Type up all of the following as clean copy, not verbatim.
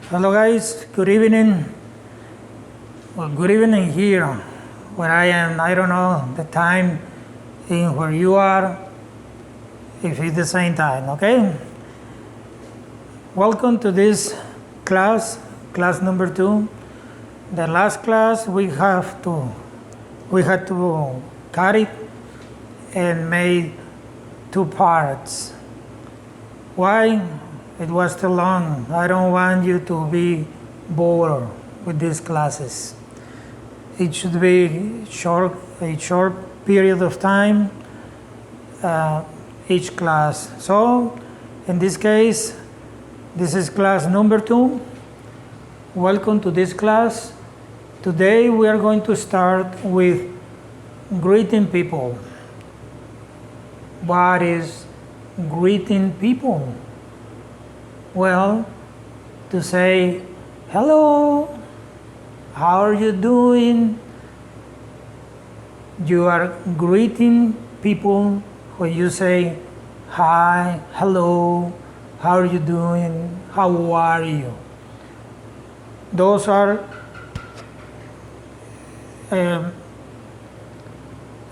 Hello guys, good evening. Well, good evening here where I am. I don't know the time in where you are, if it's the same time, okay? Welcome to this class number 2. The last class we had to cut it and made 2 parts. Why? It was too long. I don't want you to be bored with these classes. It should be a short period of time, each class. So, in this case, this is class number 2. Welcome to this class. Today we are going to start with greeting people. What is greeting people? Well, to say, hello, how are you doing? You are greeting people when you say, hi, hello, how are you doing? How are you? Those are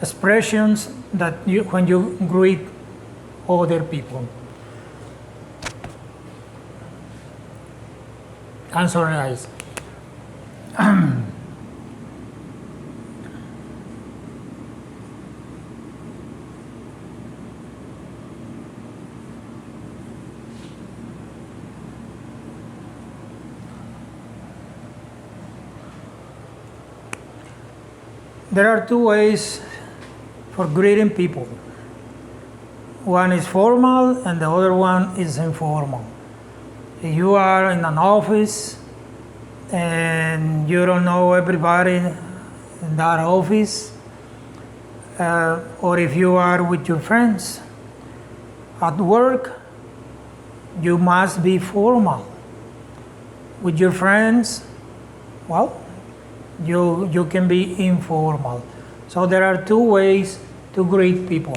expressions that when you greet other people. I'm sorry, guys. There are 2 ways for greeting people. One is formal and the other one is informal. If you are in an office and you don't know everybody in that office, or if you are with your friends at work, you must be formal. With your friends, well, you can be informal. So there are 2 ways to greet people.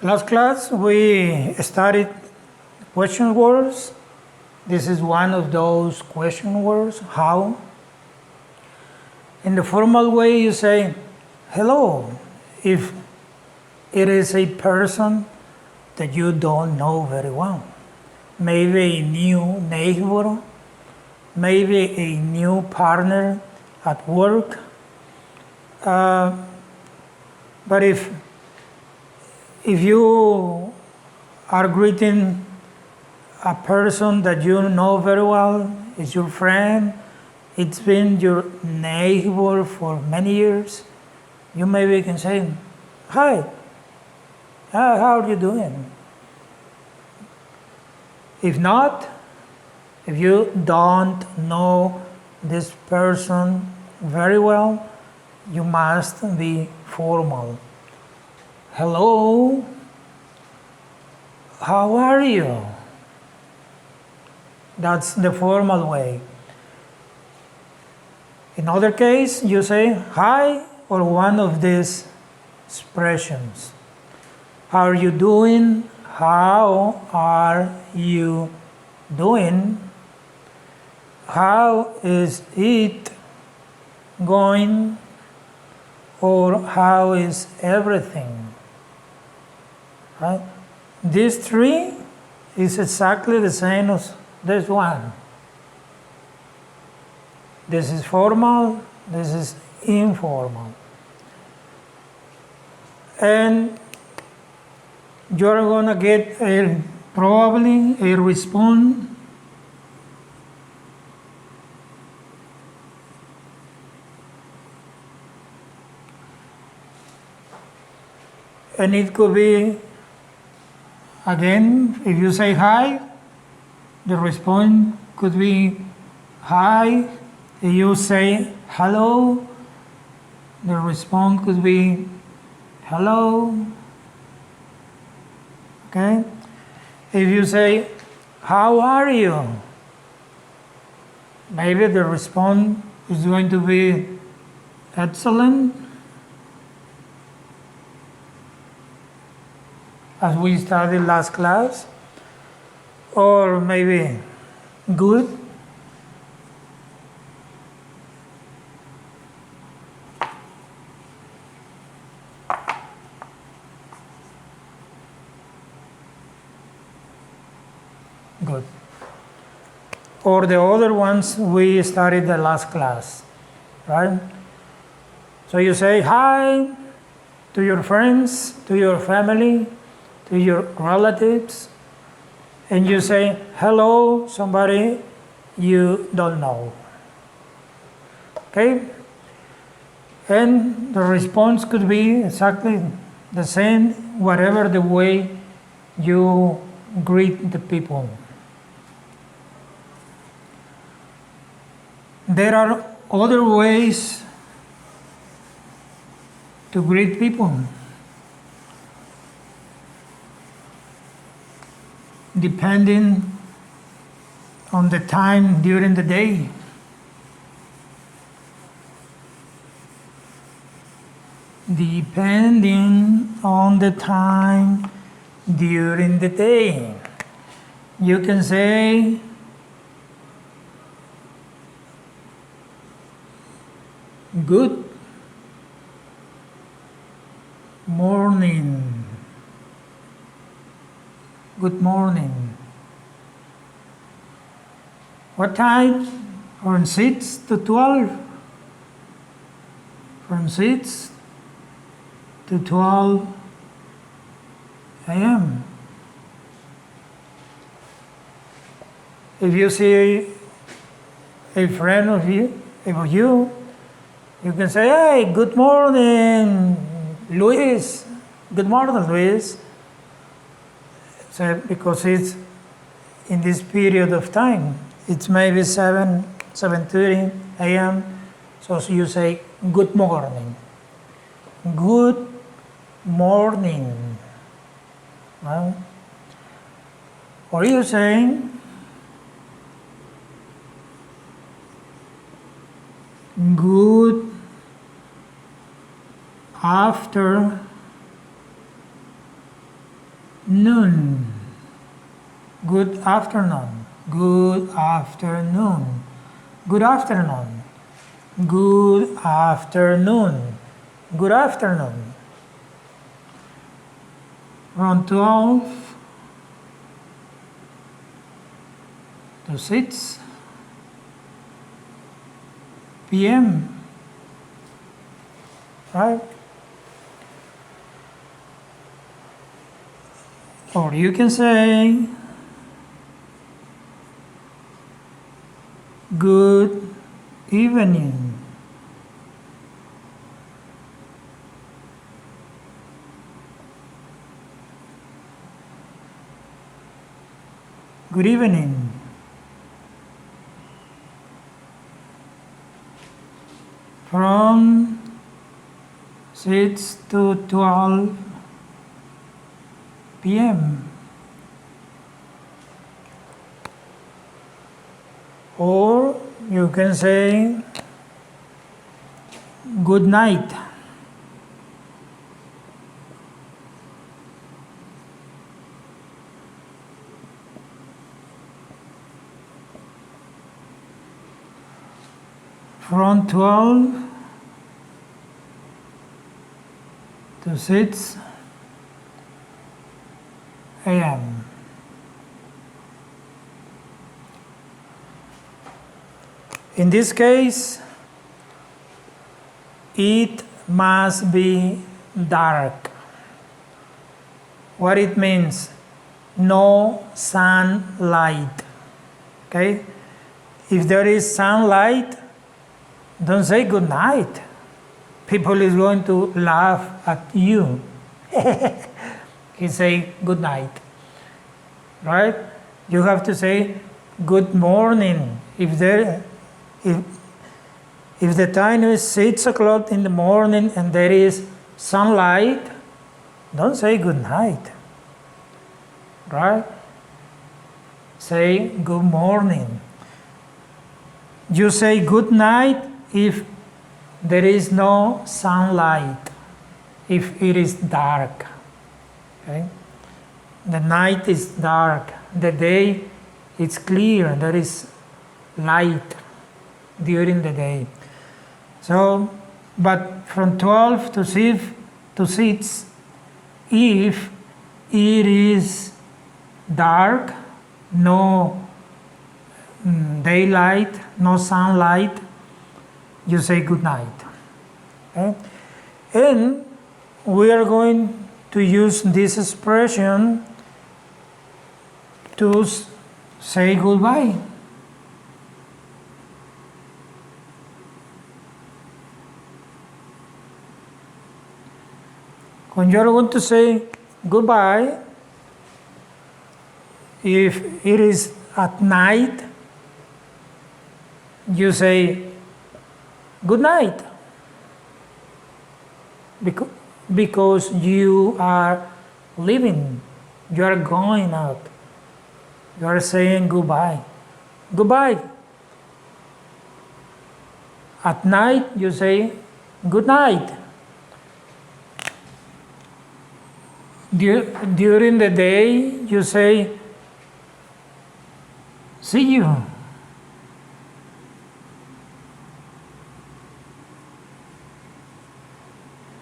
Last class we studied question words. This is one of those question words, how. In the formal way you say hello if it is a person that you don't know very well. Maybe a new neighbor, maybe a new partner at work. But if you are greeting a person that you know very well, it's your friend, it's been your neighbor for many years, you maybe can say, hi, how are you doing? If not, if you don't know this person very well, you must be formal. Hello, how are you? That's the formal way. In other case, you say hi or one of these expressions. How are you doing? How are you doing? How is it going? Or how is everything? Right? These 3 is exactly the same as this one. This is formal, this is informal. And you're gonna get probably a response And it could be, again, if you say hi, the response could be hi. If you say hello, the response could be hello. Okay? If you say, how are you? Maybe the response is going to be excellent, as we studied last class, or maybe good. Good. Or the other ones we studied the last class, right? So you say hi to your friends, to your family, to your relatives, and you say hello somebody you don't know. Okay? And the response could be exactly the same, whatever the way you greet the people. There are other ways to greet people, depending on the time during the day. Depending on the time during the day. You can say, good morning. Good morning. What time? From 6 to 12. From 6 to 12 a.m. If you see a friend of you, you can say, hey, good morning, Luis. Good morning, Luis. So, because it's in this period of time. It's maybe 7:30 a.m. So you say, good morning. Good morning. Right? Or you saying, good afternoon. Good afternoon. Good afternoon. Good afternoon. Good afternoon. Good afternoon. From 12 to 6 p.m. Right? Or you can say, good evening. Good evening. From 6 to 12 p.m. Or you can say, good night. From 12 to 6 a.m. In this case, it must be dark. What it means? No sunlight. Okay? If there is sunlight, don't say good night. People is going to laugh at you. He say good night, right? You have to say good morning. If the time is 6 o'clock in the morning and there is sunlight, don't say good night, right? Say good morning. You say good night if there is no sunlight, if it is dark. Okay? The night is dark, the day is clear, there is light during the day. So, but from 12 to 6, if it is dark, no daylight, no sunlight, you say good night. Okay? And we are going to use this expression to say goodbye. When you're going to say goodbye, if it is at night, you say good night, because you are leaving, you are going out, you are saying goodbye. Goodbye. At night, you say good night. During the day, you say see you.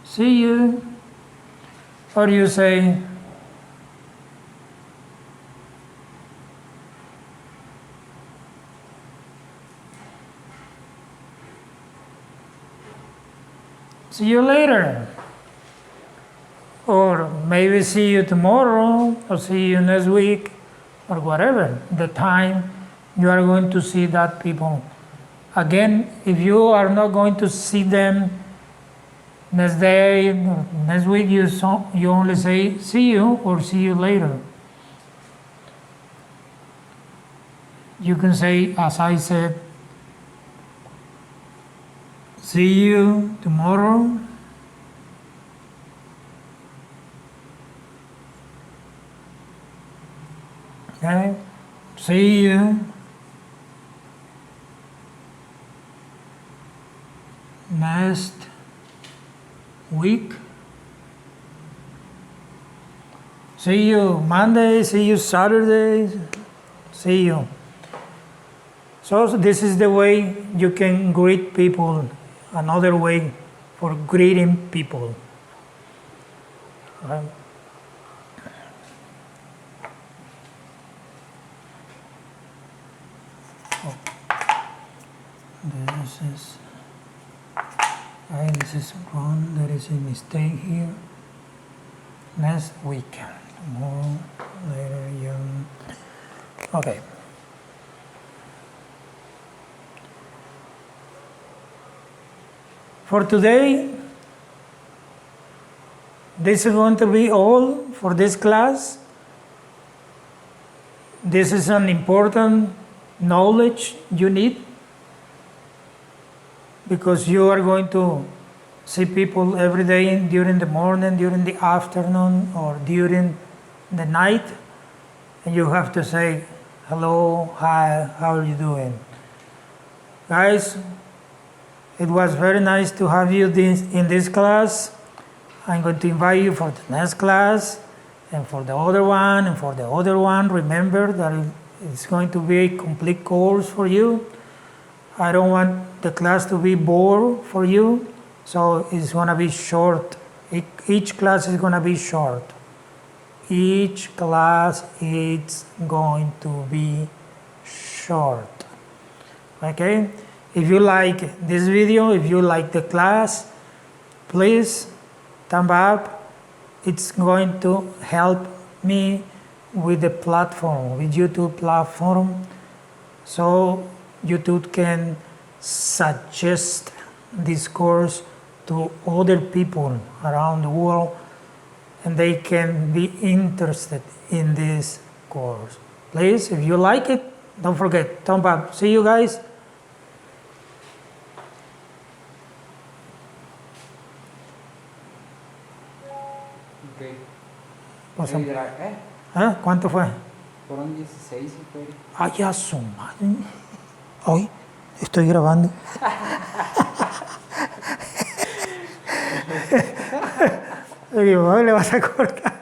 See you. Or you say see you later. Or maybe see you tomorrow, or see you next week, or whatever the time you are going to see that people. Again, if you are not going to see them next day, next week, you only say see you or see you later. You can say, as I said, see you tomorrow. Okay, see you next week. See you Monday, see you Saturday, see you. So this is the way you can greet people, another way for greeting people. Right? This is wrong, there is a mistake here. Next week, tomorrow, later, okay. For today, this is going to be all for this class. This is an important knowledge you need, because you are going to see people every day during the morning, during the afternoon, or during the night, and you have to say hello, hi, how are you doing? Guys, it was very nice to have you in this class. I'm going to invite you for the next class, and for the other one, and for the other one. Remember that it's going to be a complete course for you. I don't want the class to be bored for you, so it's going to be short. Each class is going to be short. Each class is going to be short. Okay? If you like this video, if you like the class, please thumb up. It's going to help me with the platform, with YouTube platform, so YouTube can suggest this course to other people around the world, and they can be interested in this course. Please, if you like it, don't forget, thumb up. See you guys. Ok. Pues, ¿Eh? ¿Cuánto fue? Fueron 16, fue. Ay, ya su madre. Hoy estoy grabando. Le vas a cortar.